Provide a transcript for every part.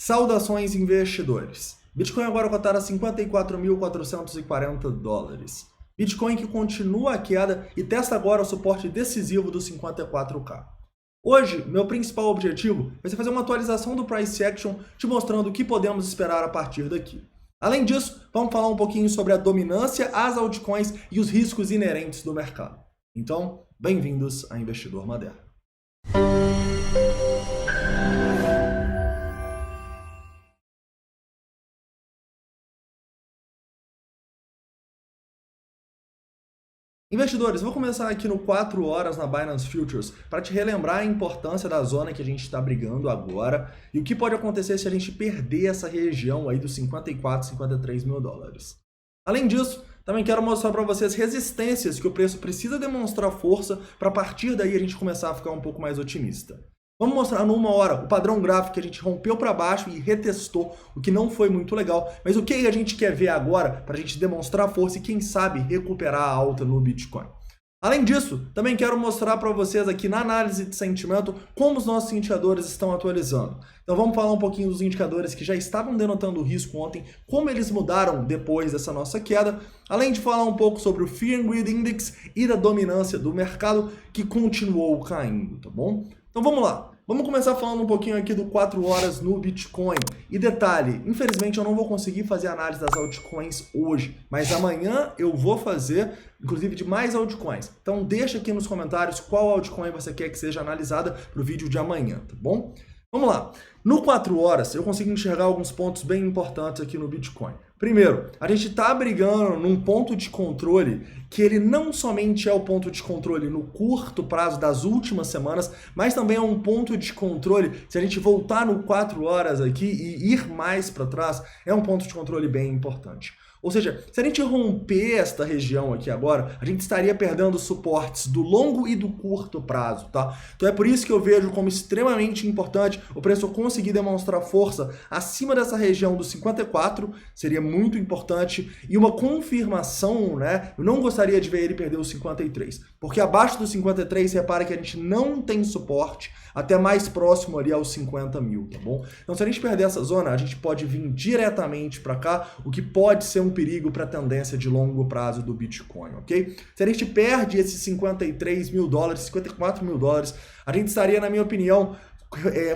Saudações, investidores. Bitcoin agora cotado a 54.440 dólares. Bitcoin que continua a queda e testa agora o suporte decisivo dos 54K. Hoje, meu principal objetivo vai ser fazer uma atualização do Price Action, te mostrando o que podemos esperar a partir daqui. Além disso, vamos falar um pouquinho sobre a dominância, as altcoins e os riscos inerentes do mercado. Então, bem-vindos a Investidor Moderno. Investidores, vou começar aqui no 4 horas na Binance Futures para te relembrar a importância da zona que a gente está brigando agora e o que pode acontecer se a gente perder essa região aí dos 54, 53 mil dólares. Além disso, também quero mostrar para vocês resistências que o preço precisa demonstrar força para a partir daí a gente começar a ficar um pouco mais otimista. Vamos mostrar numa hora o padrão gráfico que a gente rompeu para baixo e retestou, o que não foi muito legal. Mas o que a gente quer ver agora para a gente demonstrar força e quem sabe recuperar a alta no Bitcoin. Além disso, também quero mostrar para vocês aqui na análise de sentimento como os nossos indicadores estão atualizando. Então vamos falar um pouquinho dos indicadores que já estavam denotando risco ontem, como eles mudaram depois dessa nossa queda, além de falar um pouco sobre o Fear and Greed Index e da dominância do mercado que continuou caindo, tá bom? Então vamos lá. Vamos começar falando um pouquinho aqui do 4 horas no Bitcoin. E detalhe, infelizmente eu não vou conseguir fazer análise das altcoins hoje, mas amanhã eu vou fazer, inclusive, de mais altcoins. Então deixa aqui nos comentários qual altcoin você quer que seja analisada para o vídeo de amanhã, tá bom? Vamos lá. No 4 horas eu consigo enxergar alguns pontos bem importantes aqui no Bitcoin. Primeiro, a gente está brigando num ponto de controle que ele não somente é o ponto de controle no curto prazo das últimas semanas, mas também é um ponto de controle, se a gente voltar no 4 horas aqui e ir mais para trás, é um ponto de controle bem importante. Ou seja, se a gente romper esta região aqui agora, a gente estaria perdendo suportes do longo e do curto prazo, tá? Então é por isso que eu vejo como extremamente importante o preço conseguir demonstrar força acima dessa região dos 54, seria muito importante, e uma confirmação, né? Eu não gostaria de ver ele perder os 53, porque abaixo dos 53, repara que a gente não tem suporte até mais próximo ali aos 50 mil, tá bom? Então se a gente perder essa zona, a gente pode vir diretamente para cá, o que pode ser um perigo para a tendência de longo prazo do Bitcoin, ok? Se a gente perde esses 53 mil dólares, 54 mil dólares, a gente estaria, na minha opinião,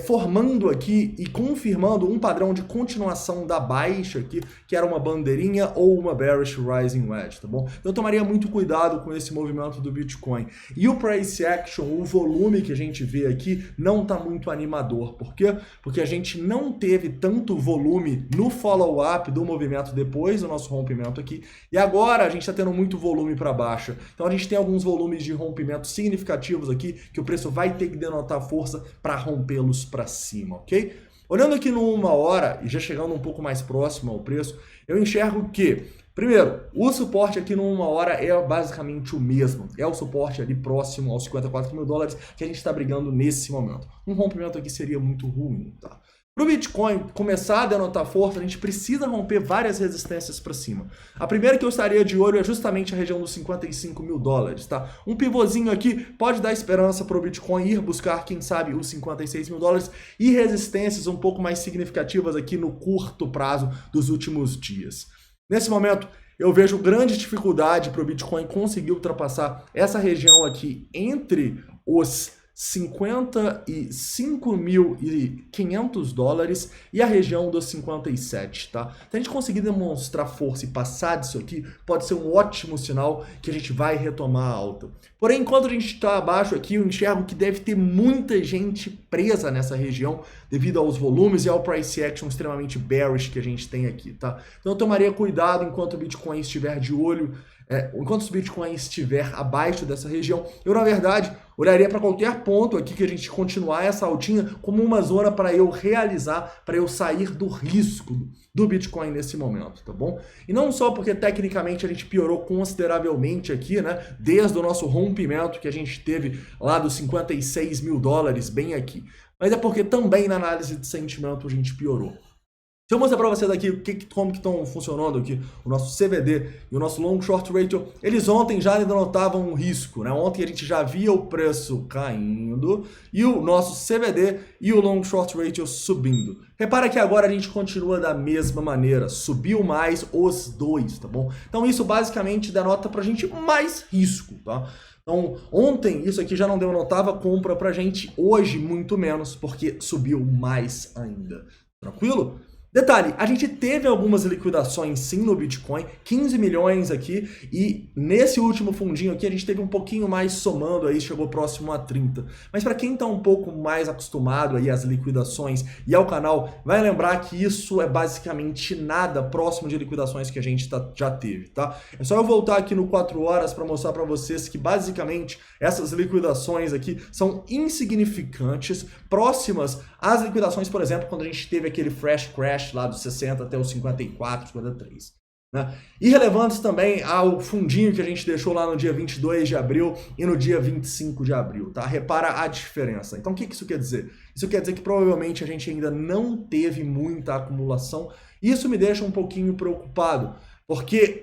formando aqui e confirmando um padrão de continuação da baixa aqui, que era uma bandeirinha ou uma bearish rising wedge, tá bom? Então eu tomaria muito cuidado com esse movimento do Bitcoin. E o price action, o volume que a gente vê aqui, não tá muito animador. Por quê? Porque a gente não teve tanto volume no follow-up do movimento depois do nosso rompimento aqui, e agora a gente está tendo muito volume para baixa. Então a gente tem alguns volumes de rompimento significativos aqui, que o preço vai ter que denotar força para romper pelos para cima, ok? Olhando aqui no 1 hora e já chegando um pouco mais próximo ao preço, eu enxergo que, primeiro, o suporte aqui no 1 hora é basicamente o mesmo. É o suporte ali próximo aos 54 mil dólares que a gente está brigando nesse momento. Um rompimento aqui seria muito ruim, tá? Para o Bitcoin começar a denotar força, a gente precisa romper várias resistências para cima. A primeira que eu estaria de olho é justamente a região dos 55 mil dólares, tá? Um pivôzinho aqui pode dar esperança para o Bitcoin ir buscar, quem sabe, os 56 mil dólares e resistências um pouco mais significativas aqui no curto prazo dos últimos dias. Nesse momento, eu vejo grande dificuldade para o Bitcoin conseguir ultrapassar essa região aqui entre os 55.500 dólares e a região dos 57, tá? Se a gente conseguir demonstrar força e passar disso aqui, pode ser um ótimo sinal que a gente vai retomar a alta. Porém, enquanto a gente está abaixo aqui, eu enxergo que deve ter muita gente presa nessa região devido aos volumes e ao price action extremamente bearish que a gente tem aqui, tá? Então eu tomaria cuidado enquanto o Bitcoin estiver de olho, enquanto o Bitcoin estiver abaixo dessa região. Eu, na verdade, olharia para qualquer ponto aqui que a gente continuar essa altinha como uma zona para eu realizar, para eu sair do risco do Bitcoin nesse momento, tá bom? E não só porque tecnicamente a gente piorou consideravelmente aqui, né? Desde o nosso rompimento que a gente teve lá dos 56 mil dólares, bem aqui. Mas é porque também na análise de sentimento a gente piorou. Deixa eu mostrar para vocês aqui como que estão funcionando aqui o nosso CVD e o nosso Long Short Ratio. Eles ontem já denotavam um risco, né? Ontem a gente já via o preço caindo e o nosso CVD e o Long Short Ratio subindo. Repara que agora a gente continua da mesma maneira, subiu mais os dois, tá bom? Então isso basicamente denota pra gente mais risco, tá? Então, ontem isso aqui já não denotava compra pra gente, hoje muito menos, porque subiu mais ainda. Tranquilo? Detalhe, a gente teve algumas liquidações sim no Bitcoin, 15 milhões aqui, e nesse último fundinho aqui a gente teve um pouquinho mais somando aí, chegou próximo a 30. Mas para quem está um pouco mais acostumado aí às liquidações e ao canal, vai lembrar que isso é basicamente nada próximo de liquidações que a gente já teve, tá? É só eu voltar aqui no 4 horas para mostrar para vocês que basicamente essas liquidações aqui são insignificantes, próximas às liquidações, por exemplo, quando a gente teve aquele fresh crash lá dos 60 até os 54, 53. Né? Irrelevantes também ao fundinho que a gente deixou lá no dia 22 de abril e no dia 25 de abril, tá? Repara a diferença. Então o que isso quer dizer? Isso quer dizer que provavelmente a gente ainda não teve muita acumulação e isso me deixa um pouquinho preocupado, porque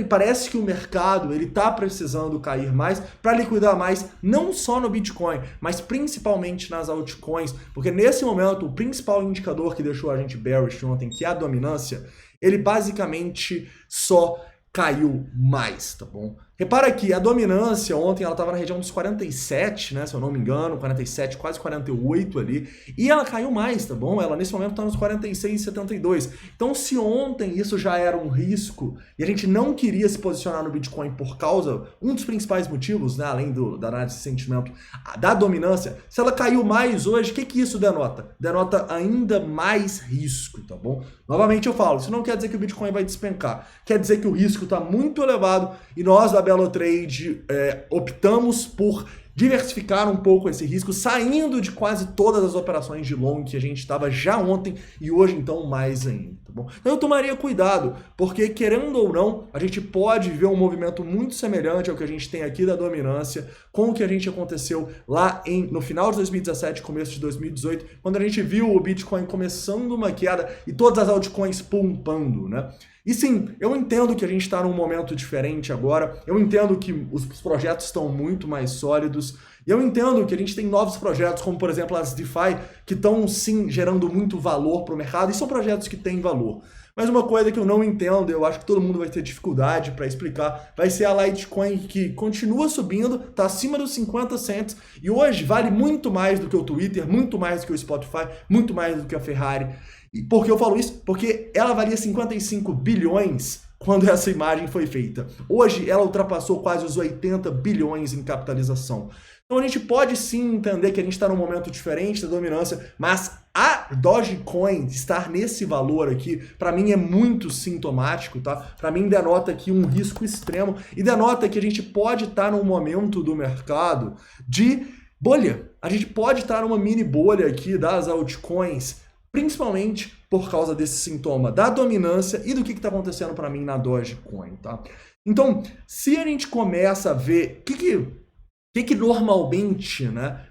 parece que o mercado ele está precisando cair mais para liquidar mais, não só no Bitcoin, mas principalmente nas altcoins, porque nesse momento o principal indicador que deixou a gente bearish ontem, que é a dominância, ele basicamente só caiu mais, tá bom? Repara que a dominância ontem ela estava na região dos 47, né, se eu não me engano, 47, quase 48 ali, e ela caiu mais, tá bom? Ela nesse momento está nos 46,72. Então se ontem isso já era um risco e a gente não queria se posicionar no Bitcoin por causa, um dos principais motivos, né, além da análise de sentimento, da dominância, se ela caiu mais hoje, o que isso denota? Denota ainda mais risco, tá bom? Novamente eu falo, isso não quer dizer que o Bitcoin vai despencar, quer dizer que o risco está muito elevado e nós da Belotrade optamos por diversificar um pouco esse risco, saindo de quase todas as operações de long que a gente estava já ontem e hoje então mais ainda, tá bom? Então eu tomaria cuidado, porque querendo ou não, a gente pode ver um movimento muito semelhante ao que a gente tem aqui da dominância com o que a gente aconteceu lá no final de 2017, começo de 2018, quando a gente viu o Bitcoin começando uma queda e todas as altcoins pumpando, né? E sim, eu entendo que a gente está num momento diferente agora, eu entendo que os projetos estão muito mais sólidos, e eu entendo que a gente tem novos projetos, como por exemplo as DeFi, que estão sim gerando muito valor para o mercado, e são projetos que têm valor. Mas uma coisa que eu não entendo, eu acho que todo mundo vai ter dificuldade para explicar, vai ser a Litecoin que continua subindo, está acima dos 50 cents, e hoje vale muito mais do que o Twitter, muito mais do que o Spotify, muito mais do que a Ferrari. E por que eu falo isso? Porque ela valia 55 bilhões quando essa imagem foi feita. Hoje ela ultrapassou quase os 80 bilhões em capitalização. Então a gente pode sim entender que a gente está num momento diferente da dominância, mas a Dogecoin estar nesse valor aqui, para mim é muito sintomático, tá? Para mim denota aqui um risco extremo e denota que a gente pode estar num momento do mercado de bolha. A gente pode estar numa mini bolha aqui das altcoins, principalmente por causa desse sintoma da dominância e do que está acontecendo para mim na Dogecoin, tá? Então, se a gente começa a ver o que normalmente, né,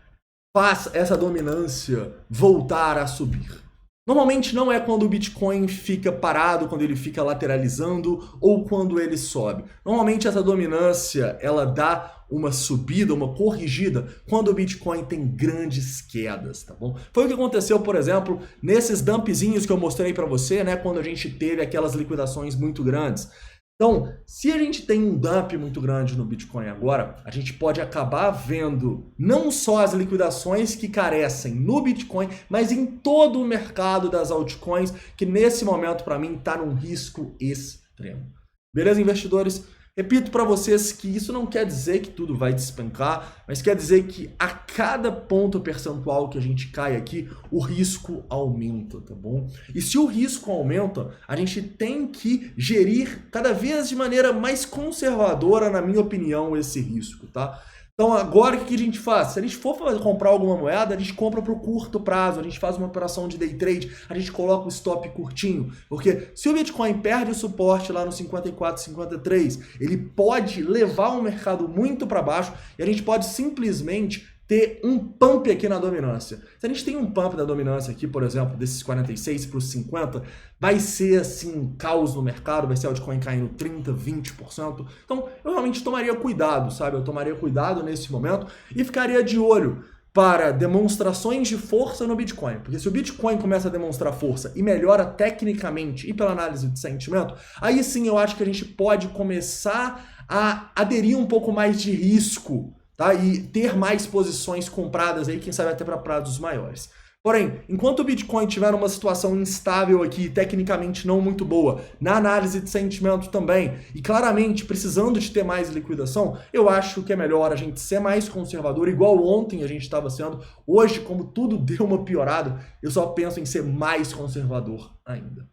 faz essa dominância voltar a subir. Normalmente não é quando o Bitcoin fica parado, quando ele fica lateralizando ou quando ele sobe. Normalmente essa dominância, ela dá uma subida, uma corrigida, quando o Bitcoin tem grandes quedas, tá bom? Foi o que aconteceu, por exemplo, nesses dumpzinhos que eu mostrei para você, né, quando a gente teve aquelas liquidações muito grandes. Então, se a gente tem um dump muito grande no Bitcoin agora, a gente pode acabar vendo não só as liquidações que carecem no Bitcoin, mas em todo o mercado das altcoins, que nesse momento, para mim, está num risco extremo. Beleza, investidores? Repito para vocês que isso não quer dizer que tudo vai despencar, mas quer dizer que a cada ponto percentual que a gente cai aqui, o risco aumenta, tá bom? E se o risco aumenta, a gente tem que gerir cada vez de maneira mais conservadora, na minha opinião, esse risco, tá? Então agora o que a gente faz? Se a gente for comprar alguma moeda, a gente compra para o curto prazo, a gente faz uma operação de day trade, a gente coloca o stop curtinho, porque se o Bitcoin perde o suporte lá no 54, 53, ele pode levar o mercado muito para baixo e a gente pode simplesmente ter um pump aqui na dominância. Se a gente tem um pump da dominância aqui, por exemplo, desses 46 para os 50, vai ser assim um caos no mercado, vai ser altcoin caindo 30%, 20%. Então eu realmente tomaria cuidado, sabe? Eu tomaria cuidado nesse momento e ficaria de olho para demonstrações de força no Bitcoin. Porque se o Bitcoin começa a demonstrar força e melhora tecnicamente e pela análise de sentimento, aí sim eu acho que a gente pode começar a aderir um pouco mais de risco, tá? E ter mais posições compradas aí, quem sabe até para prazos maiores. Porém, enquanto o Bitcoin estiver numa situação instável aqui, tecnicamente não muito boa, na análise de sentimento também, e claramente precisando de ter mais liquidação, eu acho que é melhor a gente ser mais conservador, igual ontem a gente estava sendo. Hoje, como tudo deu uma piorada, eu só penso em ser mais conservador ainda.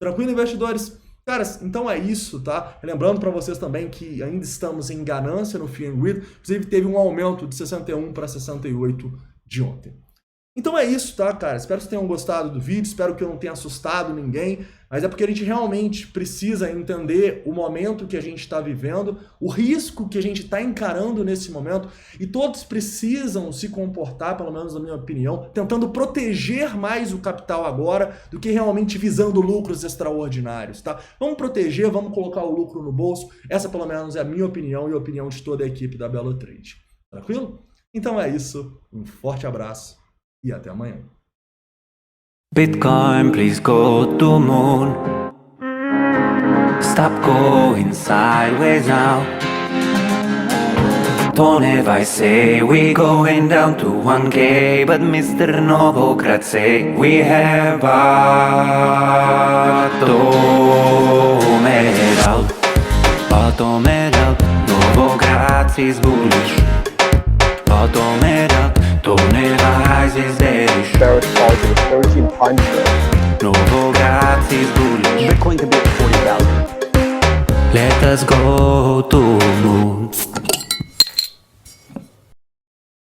Tranquilo, investidores? Caras, então é isso, tá? Lembrando para vocês também que ainda estamos em ganância no Fear and Greed, inclusive teve um aumento de 61 para 68 de ontem. Então é isso, tá, cara? Espero que vocês tenham gostado do vídeo, espero que eu não tenha assustado ninguém, mas é porque a gente realmente precisa entender o momento que a gente está vivendo, o risco que a gente está encarando nesse momento, e todos precisam se comportar, pelo menos na minha opinião, tentando proteger mais o capital agora do que realmente visando lucros extraordinários, tá? Vamos proteger, vamos colocar o lucro no bolso, essa pelo menos é a minha opinião e a opinião de toda a equipe da Belo Trade. Tranquilo? Então é isso, um forte abraço e até amanhã. Bitcoin, please go to moon. Stop going sideways now. Don't ever say we going down to 1K, but Mr. Novogratz say we have bottomed out. Novogratz is bullish. Bottomed out. Don't ever rise is bearish. Bearish target of 13 puncher. Novogratz is bullish. Bitcoin could be at 40,000. Let us go to moon.